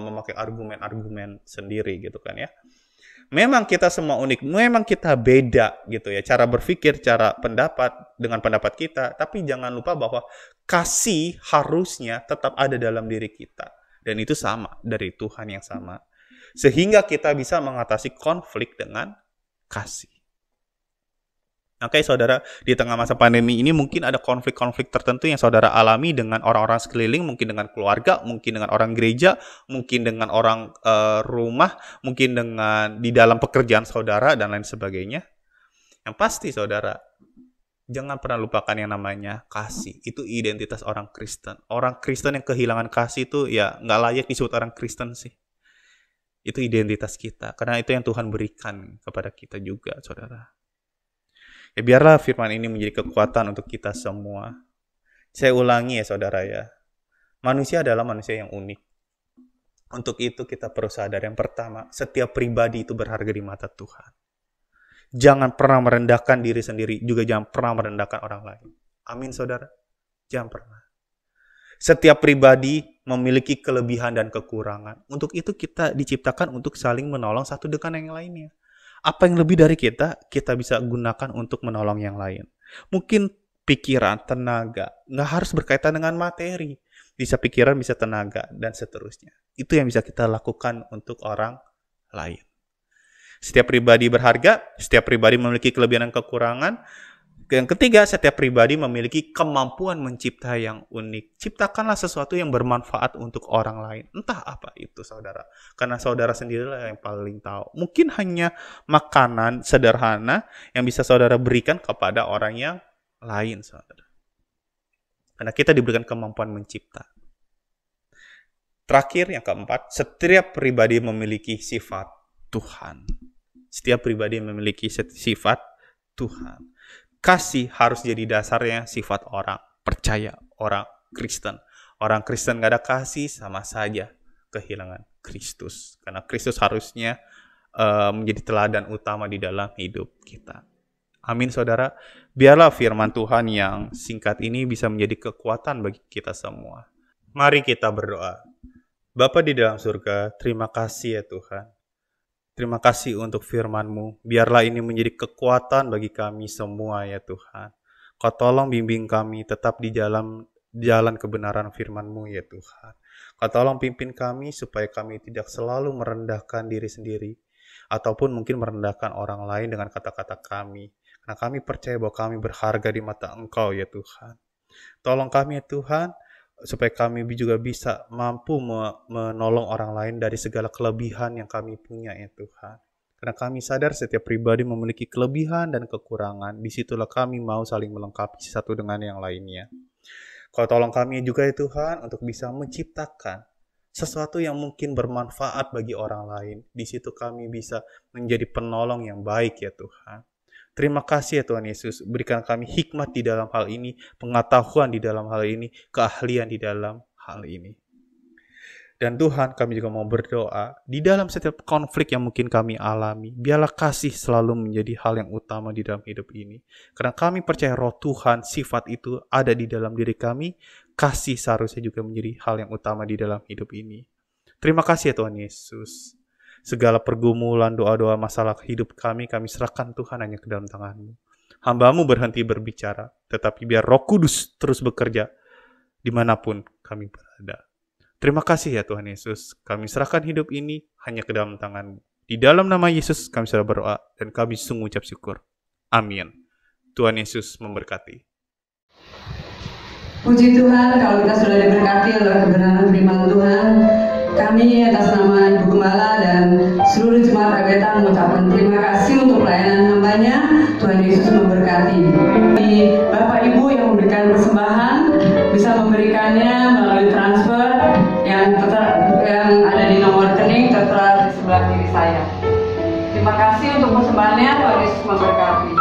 memakai argumen-argumen sendiri gitu kan ya. Memang kita semua unik, memang kita beda gitu ya, cara berpikir, cara pendapat dengan pendapat kita, tapi jangan lupa bahwa kasih harusnya tetap ada dalam diri kita. Dan itu sama, dari Tuhan yang sama. Sehingga kita bisa mengatasi konflik dengan kasih. Oke, saudara, di tengah masa pandemi ini mungkin ada konflik-konflik tertentu yang saudara alami dengan orang-orang sekeliling, mungkin dengan keluarga, mungkin dengan orang gereja, mungkin dengan orang rumah, mungkin dengan di dalam pekerjaan saudara, dan lain sebagainya. Yang pasti, saudara, jangan pernah lupakan yang namanya kasih. Itu identitas orang Kristen. Orang Kristen yang kehilangan kasih itu ya nggak layak disebut orang Kristen sih. Itu identitas kita, karena itu yang Tuhan berikan kepada kita juga, saudara. Ya biarlah firman ini menjadi kekuatan untuk kita semua. Saya ulangi ya saudara ya. Manusia adalah manusia yang unik. Untuk itu kita perlu sadar. Yang pertama, setiap pribadi itu berharga di mata Tuhan. Jangan pernah merendahkan diri sendiri. Juga jangan pernah merendahkan orang lain. Amin saudara. Jangan pernah. Setiap pribadi memiliki kelebihan dan kekurangan. Untuk itu kita diciptakan untuk saling menolong satu dengan yang lainnya. Apa yang lebih dari kita bisa gunakan untuk menolong yang lain. Mungkin pikiran, tenaga, nggak harus berkaitan dengan materi. Bisa pikiran, bisa tenaga, dan seterusnya. Itu yang bisa kita lakukan untuk orang lain. Setiap pribadi berharga, setiap pribadi memiliki kelebihan dan kekurangan. Yang ketiga, setiap pribadi memiliki kemampuan mencipta yang unik. Ciptakanlah sesuatu yang bermanfaat untuk orang lain. Entah apa itu, saudara. Karena saudara sendirilah yang paling tahu. Mungkin hanya makanan sederhana yang bisa saudara berikan kepada orang yang lain, saudara. Karena kita diberikan kemampuan mencipta. Terakhir, yang keempat, setiap pribadi memiliki sifat Tuhan. Setiap pribadi memiliki sifat Tuhan. Kasih harus jadi dasarnya sifat orang percaya, orang Kristen. Orang Kristen gak ada kasih, sama saja kehilangan Kristus. Karena Kristus harusnya menjadi teladan utama di dalam hidup kita. Amin saudara. Biarlah firman Tuhan yang singkat ini bisa menjadi kekuatan bagi kita semua. Mari kita berdoa. Bapa di dalam surga, terima kasih ya Tuhan. Terima kasih untuk firman-Mu. Biarlah ini menjadi kekuatan bagi kami semua ya Tuhan. Kau tolong bimbing kami tetap di jalan kebenaran firman-Mu ya Tuhan. Kau tolong pimpin kami supaya kami tidak selalu merendahkan diri sendiri. Ataupun mungkin merendahkan orang lain dengan kata-kata kami. Karena kami percaya bahwa kami berharga di mata Engkau ya Tuhan. Tolong kami ya Tuhan, supaya kami juga bisa mampu menolong orang lain dari segala kelebihan yang kami punya ya Tuhan. Karena kami sadar setiap pribadi memiliki kelebihan dan kekurangan. Disitulah kami mau saling melengkapi satu dengan yang lainnya. Kau tolong kami juga ya Tuhan untuk bisa menciptakan sesuatu yang mungkin bermanfaat bagi orang lain. Di situ kami bisa menjadi penolong yang baik ya Tuhan. Terima kasih ya Tuhan Yesus, berikan kami hikmat di dalam hal ini, pengetahuan di dalam hal ini, keahlian di dalam hal ini. Dan Tuhan, kami juga mau berdoa, di dalam setiap konflik yang mungkin kami alami, biarlah kasih selalu menjadi hal yang utama di dalam hidup ini. Karena kami percaya roh Tuhan, sifat itu ada di dalam diri kami, kasih seharusnya juga menjadi hal yang utama di dalam hidup ini. Terima kasih ya Tuhan Yesus. Segala pergumulan, doa-doa, masalah hidup kami serahkan Tuhan hanya ke dalam tangan-Mu. Hamba-Mu berhenti berbicara, tetapi biar Roh Kudus terus bekerja dimanapun kami berada. Terima kasih ya Tuhan Yesus, kami serahkan hidup ini hanya ke dalam tangan-Mu. Di dalam nama Yesus kami sudah berdoa dan kami sungguh ucap syukur. Amin. Tuhan Yesus memberkati. Puji Tuhan kalau kita sudah diberkati oleh kebenaran firman Tuhan. Kami atas nama Ibu Gembala dan seluruh jemaat Abetan mengucapkan terima kasih untuk pelayanan hambanya. Tuhan Yesus memberkati. Bapak Ibu yang memberikan persembahan bisa memberikannya melalui transfer yang ada di nomor rekening tertera di sebelah kiri saya. Terima kasih untuk persembahannya. Tuhan Yesus memberkati.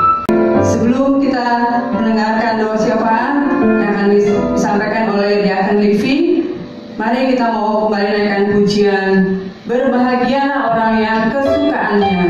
Sebelum kita mendengarkan doa syafaat yang akan disampaikan oleh Diakon Livi, Mari kita mau kembali naikkan pujian. Berbahagialah orang yang kesukaannya.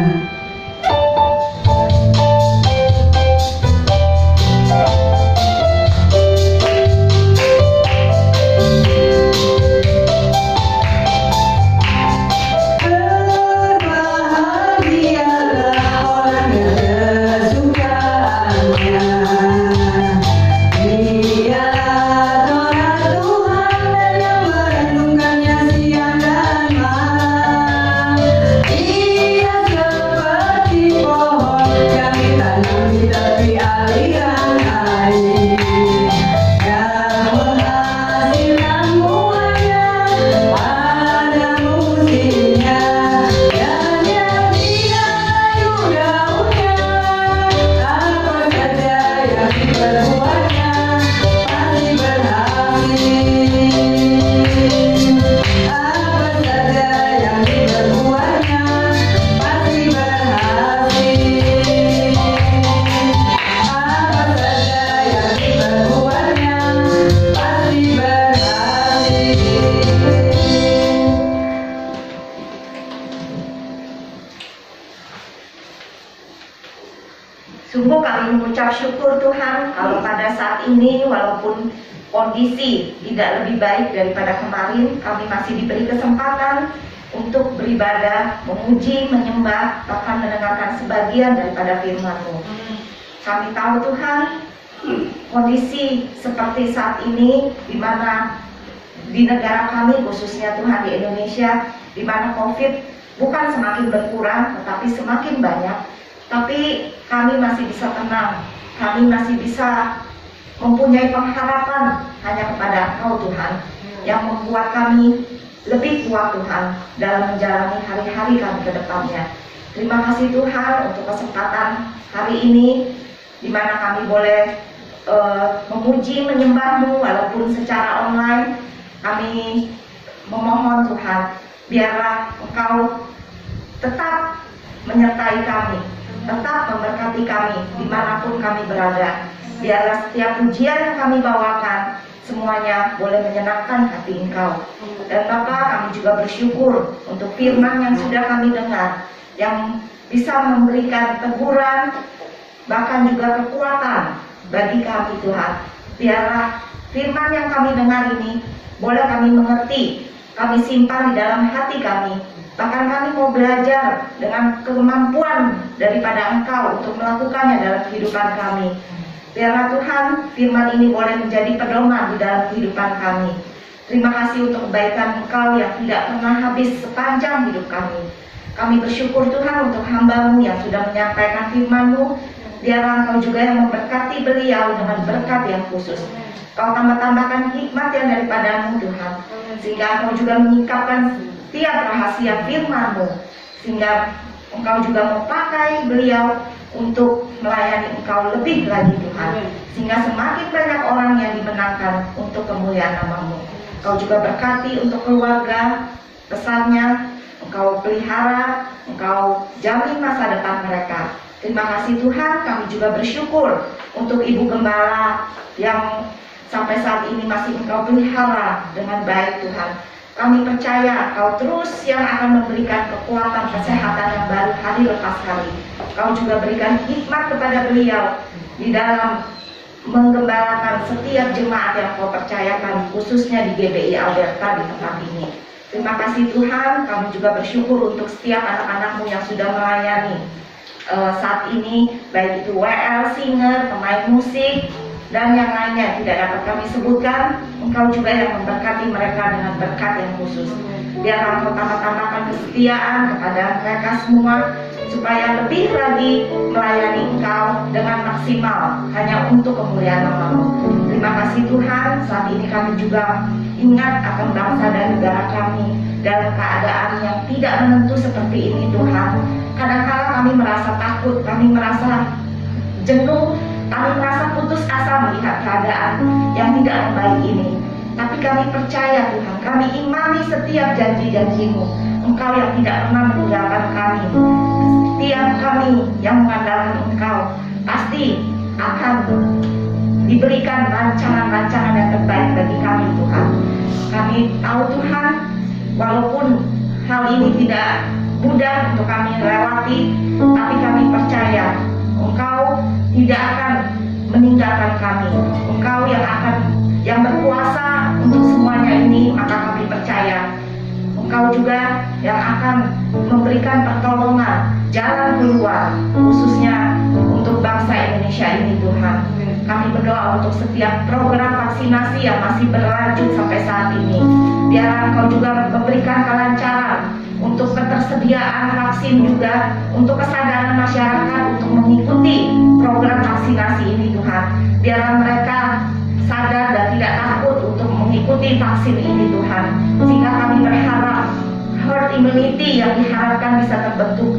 Sungguh kami mengucap syukur Tuhan kalau pada saat ini walaupun kondisi tidak lebih baik daripada kemarin, kami masih diberi kesempatan untuk beribadah, memuji, menyembah, bahkan mendengarkan sebagian daripada firman-Mu. Kami tahu Tuhan, kondisi seperti saat ini di mana di negara kami khususnya Tuhan di Indonesia, di mana COVID bukan semakin berkurang tetapi semakin banyak. Tapi kami masih bisa tenang, kami masih bisa mempunyai pengharapan hanya kepada Engkau Tuhan, yang membuat kami lebih kuat Tuhan dalam menjalani hari-hari kami ke depannya. Terima kasih Tuhan untuk kesempatan hari ini, di mana kami boleh memuji, menyembah-Mu walaupun secara online. Kami memohon Tuhan, biarlah Engkau tetap menyertai kami, tetap memberkati kami dimanapun kami berada. Biarlah setiap pujian yang kami bawakan semuanya boleh menyenangkan hati Engkau. Dan Bapa, kami juga bersyukur untuk firman yang sudah kami dengar, yang bisa memberikan teguran bahkan juga kekuatan bagi kami Tuhan. Biarlah firman yang kami dengar ini boleh kami mengerti, kami simpan di dalam hati kami. Bahkan kami mau belajar dengan kemampuan daripada Engkau untuk melakukannya dalam kehidupan kami. Biarlah Tuhan, firman ini boleh menjadi pedoman di dalam kehidupan kami. Terima kasih untuk kebaikan Engkau yang tidak pernah habis sepanjang hidup kami. Kami bersyukur Tuhan untuk hamba-Mu yang sudah menyampaikan firman-Mu. Biarlah Engkau juga yang memberkati beliau dengan berkat yang khusus. Kau tambah-tambahkan hikmat yang daripada-Mu Tuhan, sehingga Engkau juga menyingkapkan setiap rahasia firman-Mu, sehingga Engkau juga mau pakai beliau untuk melayani Engkau lebih lagi Tuhan, sehingga semakin banyak orang yang dimenangkan untuk kemuliaan nama-Mu. Engkau juga berkati untuk keluarga besarnya, Engkau pelihara, Engkau jamin masa depan mereka. Terima kasih Tuhan, kami juga bersyukur untuk Ibu Gembala yang sampai saat ini masih Engkau pelihara dengan baik Tuhan. Kami percaya Kau terus yang akan memberikan kekuatan kesehatan yang baru hari lepas hari. Kau juga berikan hikmat kepada beliau di dalam menggembalakan setiap jemaat yang Kau percayakan, khususnya di GBI Alberta di tempat ini. Terima kasih Tuhan, kami juga bersyukur untuk setiap anak-anak-Mu yang sudah melayani saat ini, baik itu WL, singer, pemain musik, dan yang lainnya tidak dapat kami sebutkan. Engkau juga yang memberkati mereka dengan berkat yang khusus. Biarlah Engkau tambah-tambahkan kesetiaan kepada mereka semua, supaya lebih lagi melayani Engkau dengan maksimal hanya untuk kemuliaan nama-Mu. Terima kasih Tuhan, saat ini kami juga ingat akan bangsa dan negara kami dalam keadaan yang tidak menentu seperti ini Tuhan. Kadang-kala kami merasa takut, kami merasa jenuh, kami merasa putus asa melihat keadaan yang tidak membaik ini. Tapi kami percaya Tuhan, kami imani setiap janji-janji-Mu. Engkau yang tidak pernah meninggalkan kami. Setiap kami yang mengandalkan Engkau pasti akan diberikan rancangan-rancangan yang terbaik bagi kami Tuhan. Kami tahu ujian untuk kami lewati, tapi kami percaya Engkau tidak akan meninggalkan kami. Engkau yang berkuasa untuk semuanya ini, maka kami percaya Engkau juga yang akan memberikan pertolongan, jalan keluar, khususnya untuk bangsa Indonesia ini Tuhan. Kami berdoa untuk setiap program vaksinasi yang masih berlanjut sampai saat ini. Biar Engkau juga memberikan kelancaran untuk ketersediaan vaksin juga, untuk kesadaran masyarakat untuk mengikuti program vaksinasi ini Tuhan. Biar mereka sadar dan tidak takut untuk mengikuti vaksin ini Tuhan. Sehingga kami berharap herd immunity yang diharapkan bisa terbentuk,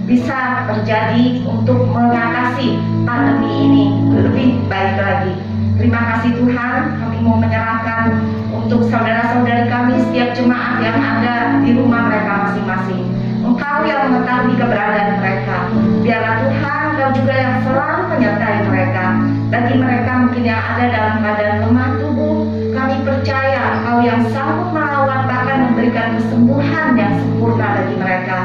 bisa terjadi untuk mengatasi pandemi ini lebih baik lagi. Terima kasih Tuhan, kami mau menyerahkan untuk saudara-saudari kami, setiap jemaat yang ada di rumah mereka masing-masing. Engkau yang mengetahui keberadaan mereka. Biarlah Tuhan, Engkau juga yang selalu menyertai mereka. Bagi mereka mungkin yang ada dalam keadaan lemah tubuh, kami percaya Engkau yang sanggup merawat, bahkan memberikan kesembuhan yang sempurna bagi mereka.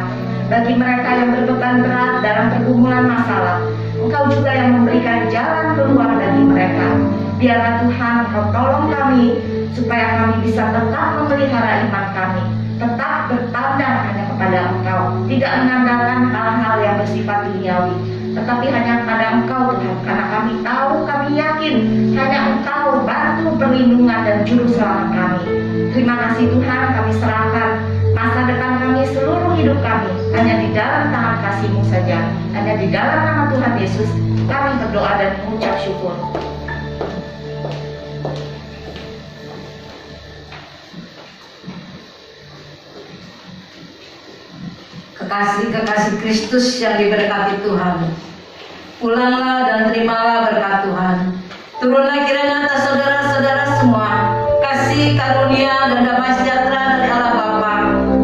Bagi mereka yang berbeban berat dalam pergumulan masalah, Engkau juga yang memberikan jalan keluar bagi mereka. Biarlah Tuhan, Engkau tolong kami supaya kami bisa tetap memelihara iman kami, tetap berpandang hanya kepada Engkau, tidak mengandalkan hal-hal yang bersifat duniawi, tetapi hanya kepada Engkau Tuhan, karena kami tahu, kami yakin hanya Engkau bantu, perlindungan dan juru selamat kami. Terima kasih Tuhan, kami serahkan masa depan kami, seluruh hidup kami hanya di dalam tangan kasih-Mu saja. Hanya di dalam nama Tuhan Yesus kami berdoa dan mengucap syukur. Kekasih-kekasih Kristus yang diberkati Tuhan, pulanglah dan terimalah berkat Tuhan. Turunlah kiranya atas saudara-saudara semua kasih karunia dan damai sejahtera dari Allah Bapa,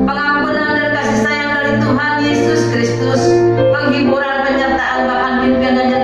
pengampunan dan kasih sayang dari Tuhan Yesus Kristus, penghiburan, penyertaan, bahkan pimpinannya